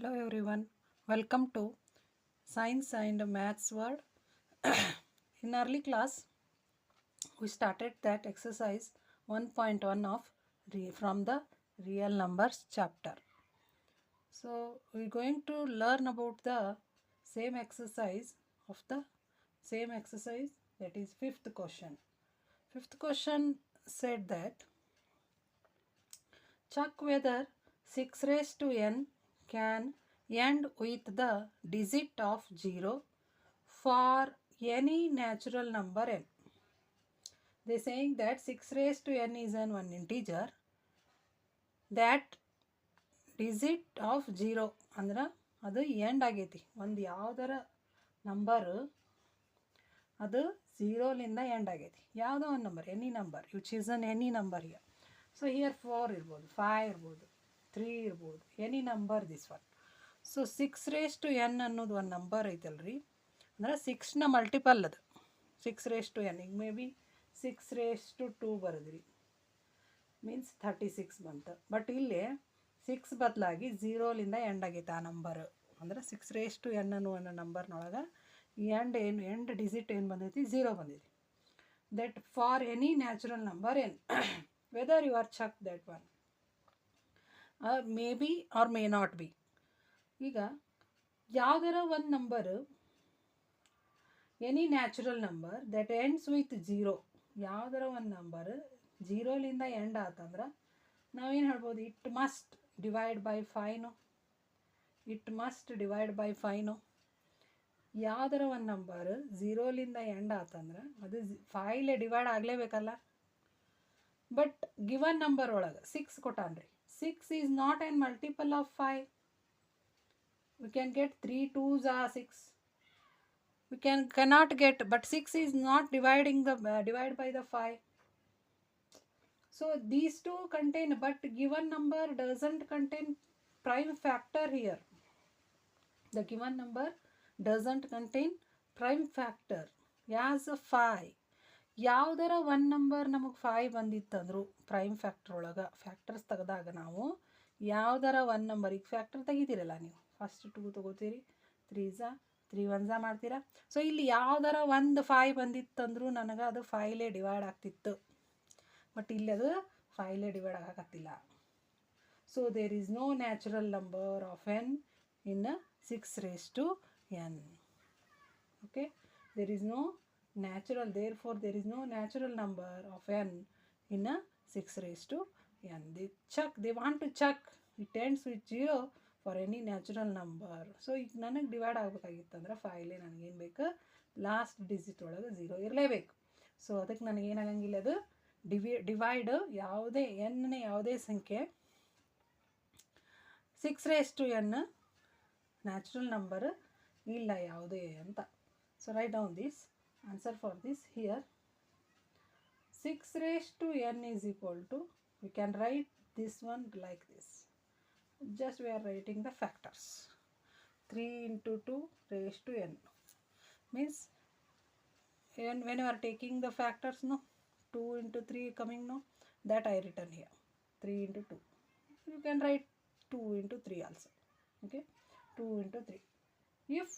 Hello everyone, welcome to Science and Maths World. In early class, we started that exercise 1.1 of from the real numbers chapter. So we're going to learn about the same exercise that is fifth question. Fifth question said that check whether 6 raised to n can end with the digit of 0 for any natural number n. They are saying that 6 raised to n is an one integer that digit of 0 ಅಂದ್ರೆ ಅದು end ಆಗೈತಿ. ಒಂದು ಯಾವುದರ number ಅದು ಝೀರೋಲಿಂದ end ಆಗೈತಿ. ಯಾವುದೋ ಒಂದು number, any number, which is an any number here. So here 4 ಇರ್ಬೋದು, 5 ಇರ್ಬೋದು, 3 ಇರ್ಬೋದು, any number this one. So 6 raised to n ಅನ್ನೋದು ಒಂದು ನಂಬರ್ ಐತಲ್ರಿ, ಅಂದ್ರೆ 6ನ ಮಲ್ಟಿಪಲ್ ಅದು 6 raised to n. ಈಗ ಮೇ ಬಿ 6 raised to 2 ಬರೆದ್ರಿ, ಮೀನ್ಸ್ 36 ಬಂತು. ಬಟ್ ಇಲ್ಲಿ 6 ಬದಲಾಗಿ ಝೀರೋಲಿಂದ ಎಂಡ್ ಆಗೈತೆ ಆ ನಂಬರ್. ಅಂದ್ರೆ 6 raised to n ಅನ್ನೋ ನಂಬರ್ನೊಳಗೆ ಎಂಡ್ ಡಿಜಿಟ್ ಏನು ಬಂದೈತಿ, 0 ಬಂದೈತಿ. That for any natural number n, whether you are check that one, may be or may not be. ಈಗ ಯಾವುದರ ಒಂದು number any natural number that ends with 0, ಯಾವುದರ ಒಂದು ನಂಬರ್ ಝೀರೋಲಿಂದ ಎಂಡ್ ಆತಂದ್ರೆ ನಾವೇನು ಹೇಳ್ಬೋದು, it must divide by 5. It must divide by 5. ಯಾವುದರ ಒಂದು ನಂಬರ್ ಝೀರೋಲಿಂದ ಎಂಡ್ ಆತಂದ್ರೆ ಅದು 5ಲೇ ಡಿವೈಡ್ ಆಗಲೇಬೇಕಲ್ಲ. ಬಟ್ ಗಿವನ್ ನಂಬರ್ ಒಳಗೆ 6 ಕೊಟ್ಟಾನ್ರಿ. 6 is not an multiple of 5. We can get 3 2s are 6. We cannot get, but 6 is not divide by the 5. So these two contain, but given number doesn't contain prime factor here. The given number doesn't contain prime factor as a 5. ಯಾವುದರ ಒಂದು number ನಮಗೆ 5 ಬಂದಿತ್ತಂದ್ರು prime factor ಒಳಗೆ, factors ತೆಗೆದಾಗ ನಾವು ಯಾವುದರ ಒಂದು number, ಈಗ factor ತೆಗಿತೀರಲ್ಲ ನೀವು, ಫಸ್ಟ್ 2 ತೊಗೋತೀರಿ, 3 1 ಮಾಡ್ತೀರಾ. ಸೊ ಇಲ್ಲಿ ಯಾವುದರ ಒಂದು 5 ಬಂದಿತ್ತಂದ್ರೂ ನನಗೆ ಅದು 5ಲೇ ಡಿವೈಡ್ ಆಗ್ತಿತ್ತು. ಬಟ್ ಇಲ್ಲಿ ಅದು 5ಲೇ ಡಿವೈಡ್ ಆಗಕತ್ತಿಲ್ಲ. So there is no natural number of n in 6 raised to n. Okay, there is no natural, therefore there is no natural number of n in a 6 raised to n. They want to check it ends with 0 for any natural number. So ಈಗ ನನಗೆ divide ಆಗಬೇಕಾಗಿತ್ತಂದ್ರೆ 5ಲೇ ನನಗೇನು ಬೇಕು, last digit ಒಳಗೆ 0 ಇರಲೇಬೇಕು. So ಅದಕ್ಕೆ ನನಗೇನಾಗಂಗಿಲ್ಲ, ಅದು divide ಯಾವುದೇ ಎನ್ನೇ ಯಾವುದೇ ಸಂಖ್ಯೆ 6 raised to n natural number ಇಲ್ಲ ಯಾವುದೇ ಅಂತ. So write down this answer for this here. 6 raised to n is equal to, we can write this one like this. Just we are writing the factors. 3 into 2 raised to n means when you are taking the factors, no, 2 into 3 coming, no, that I written here 3 into 2. You can write 2 into 3 also. Okay, 2 into 3. If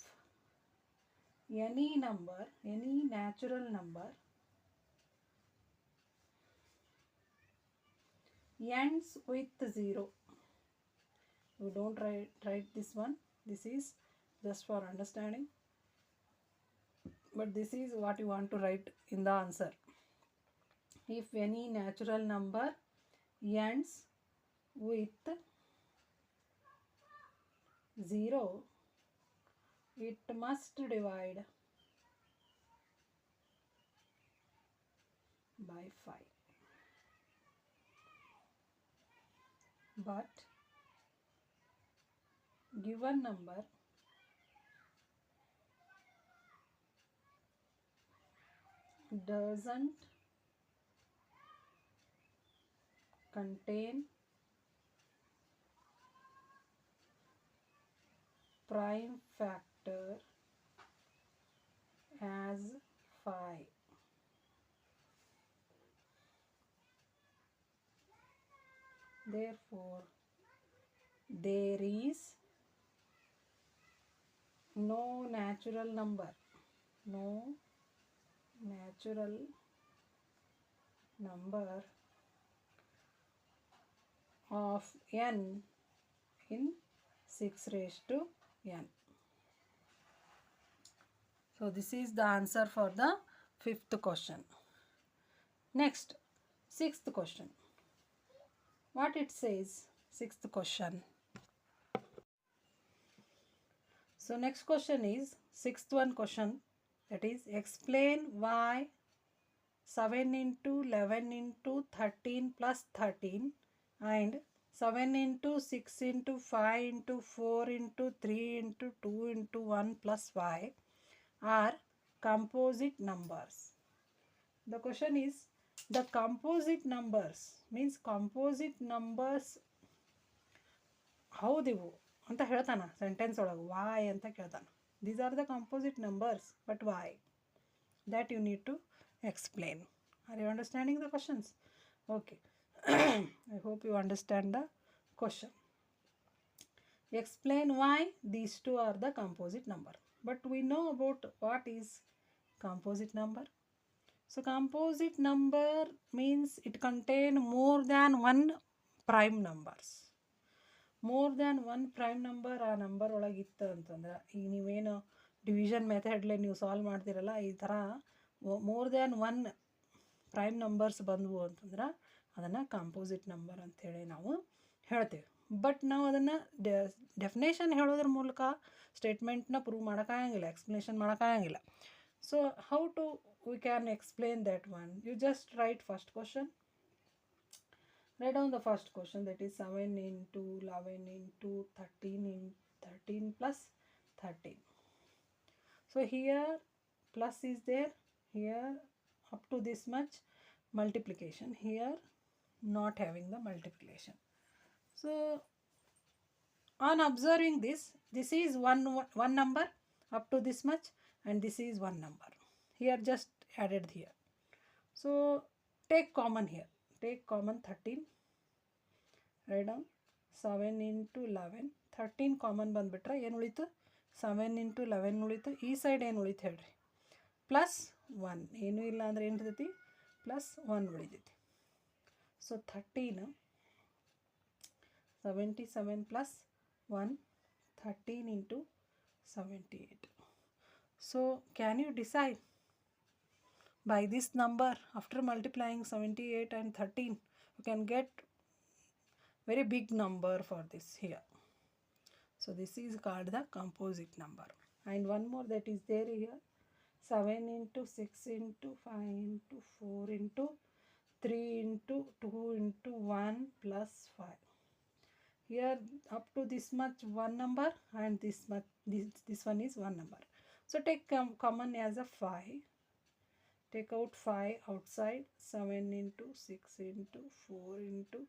any number, any natural number ends with 0, you don't write this one. This is just for understanding, but this is what you want to write in the answer. If any natural number ends with 0, it must divide by 5. But given number doesn't contain prime factor as 5. Therefore, there is no natural number, no natural number of n in 6 raised to n. So this is the answer for the 5th question. Next, 6th question. What it says, 6th question. So next question is 6th one question, that is explain why 7 into 11 into 13 plus 13 and 7 into 6 into 5 into 4 into 3 into 2 into 1 plus 5 are composite numbers. The question is, the composite numbers means composite numbers ಹೌದಿವು ಅಂತ ಹೇಳ್ತಾನ sentence ಒಳಗೆ. Why ಅಂತ ಕೇಳ್ತಾನ. These are the composite numbers, but why? That you need to explain. Are you understanding the questions? Okay. I hope you understand the question. Explain why these two are the composite number. But we know about what is composite number. So composite number means it contain more than one prime numbers. More than one prime number ಆ number ಒಳಗಿತ್ತು ಅಂತಂದ್ರೆ, ಈಗ ನೀವೇನು division ಮೆಥಡ್ಲೆ ನೀವು solve ಮಾಡ್ತಿರಲ್ಲ, ಈ ಥರ more than one prime numbers ಬಂದವು ಅಂತಂದ್ರೆ ಅದನ್ನು ಕಾಂಪೋಸಿಟ್ ನಂಬರ್ ಅಂಥೇಳಿ ನಾವು ಹೇಳ್ತೇವೆ. ಬಟ್ ನಾವು ಅದನ್ನು ಡೆಫಿನೇಷನ್ ಹೇಳೋದ್ರ ಮೂಲಕ ಸ್ಟೇಟ್ಮೆಂಟ್ನ ಪ್ರೂವ್ ಮಾಡೋಕ್ಕಾಗಂಗಿಲ್ಲ, ಎಕ್ಸ್ಪ್ಲನೇಷನ್ ಮಾಡೋಕ್ಕಾಗಂಗಿಲ್ಲ. So how to we can explain that one? You just write first question. Write down the first question, that is 7 into 11 into 13 in 13 plus 13. So here plus is there, here up to this much multiplication, here not having the multiplication. So on observing this, this is one number up to this much and this is one number. Here just added here. So take common here. Take common 13. Write down 7 into 11. 13 common ಬಂದುಬಿಟ್ರೆ ಏನು ಉಳಿತು? 7 into 11 ಉಳಿತು. ಈ side ಏನು ಉಳಿತು ಹೇಳ್ರಿ? Plus 1. ಏನೂ ಇಲ್ಲ ಅಂದರೆ ಏನು ಇರ್ತೈತಿ? ಪ್ಲಸ್ 1 ಉಳಿತೈತಿ. So 13 77 plus 1 13 into 78. So can you decide by this number, after multiplying 78 and 13, you can get very big number for this here. So this is called the composite number. And one more that is there here, 7 into 6 into 5 into 4 into 3 into 2 into 1 plus 5. Here up to this much one number and this much, this one is one number. So take common as a 5. Take out 5 outside. 7 into 6 into 4 into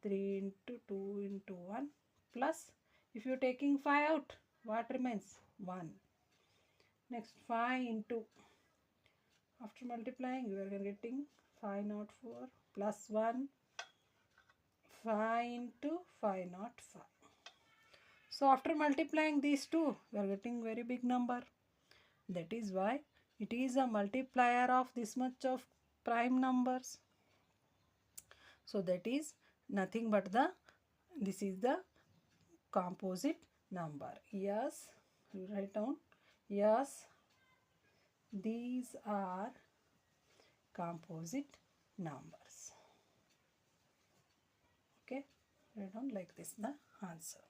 3 into 2 into 1 plus, if you are taking 5 out, what remains? 1. Next 5 into, after multiplying you are getting 504 plus 1, 5 into 505. So after multiplying these two, you are getting very big number. That is why it is a multiplier of this much of prime numbers. So that is nothing but this is the composite number. Yes, you write down, yes, these are composite numbers. Okay, write down like this the answer.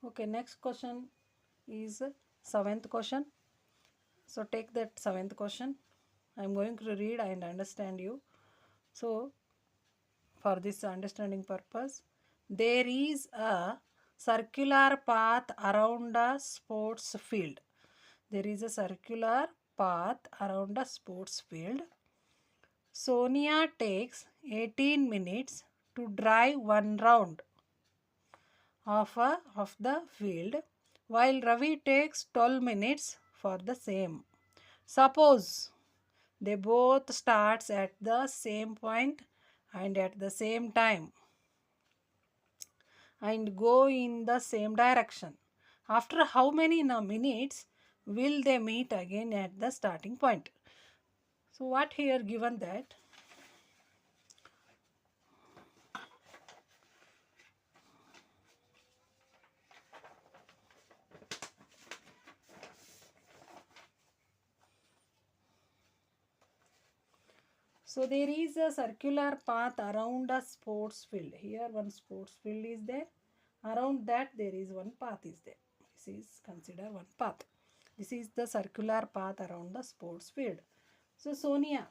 Okay, next question is 7th question. So take that 7th question. I am going to read and understand you. So for this understanding purpose, there is a circular path around a sports field. There is a circular path around a sports field. Sonia takes 18 minutes to drive one round of the field, while Ravi takes 12 minutes for the same. Suppose they both starts at the same point and at the same time. and go in the same direction. After how many minutes will they meet again at the starting point? So what here given that so there is a circular path around a sports field. Here one sports field is there. Around that there is one path is there. This is considered one path. This is the circular path around the sports field. So Sonia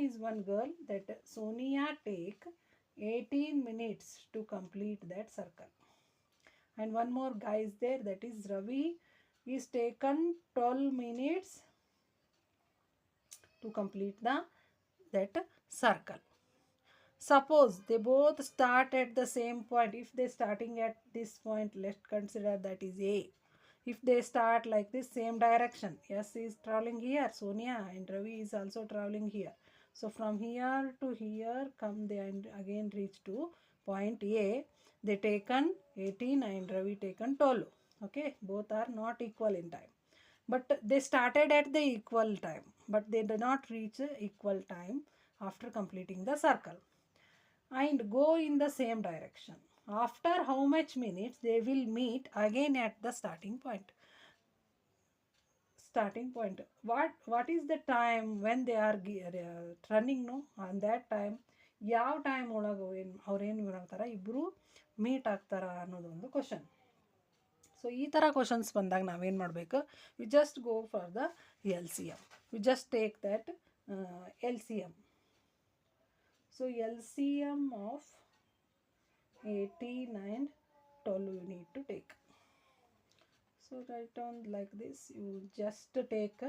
is one girl that Sonia take 18 minutes to complete that circle. And one more guy is there, that is Ravi, is taken 12 minutes to complete that circle. Suppose they both start at the same point. If they starting at this point, let's consider that is A. If they start like this, same direction, S is traveling here, Sonia, and Ravi is also traveling here. So from here to here come they and again reach to point A. They taken 18 and Ravi taken 12. Okay, both are not equal in time. But they started at the equal time, but they did not reach equal time after completing the circle. And go in the same direction. After how much minutes they will meet again at the starting point? What is the time when they are running? No, on that time ಯಾವ time ಒಳಗೆ ಅವ್ರೇನು ಏನಾಗ್ತಾರ ಇಬ್ಬರು meet ಆಗ್ತಾರ ಅನ್ನೋದೊಂದು question. So ಈ ಥರ questions ಬಂದಾಗ ನಾವೇನು ಮಾಡಬೇಕು? We just go for the L C M. We just take that L C M. So LCM of 18 and 12 you need to take. So write down like this. You just take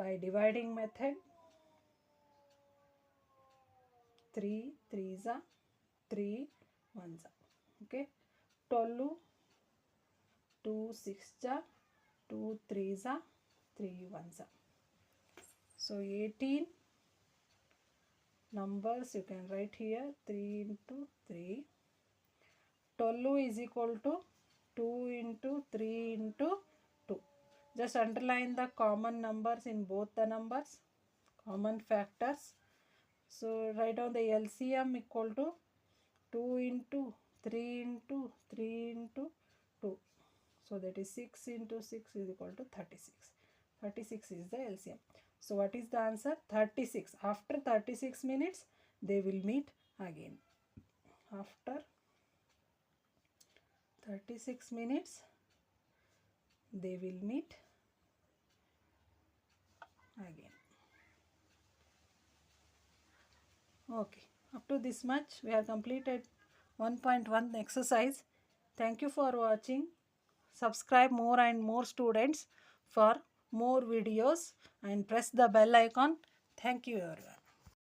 by dividing method. 3 3s are 3 1s are. Okay. 12 2 6s are 2 3s are 3 1s are. So 18 numbers you can write here 3 into 3. 12 is equal to 2 into 3 into 2. Just underline the common numbers in both the numbers, common factors. So write down the LCM equal to 2 into 3 into 3 into 2. So that is 6 into 6 is equal to 36. 36 is the LCM. So what is the answer? 36. After 36 minutes they will meet again. After 36 minutes they will meet again. Okay, up to this much we have completed 1.1 exercise. Thank you for watching. Subscribe more and more students for more videos and press the bell icon. Thank you everyone.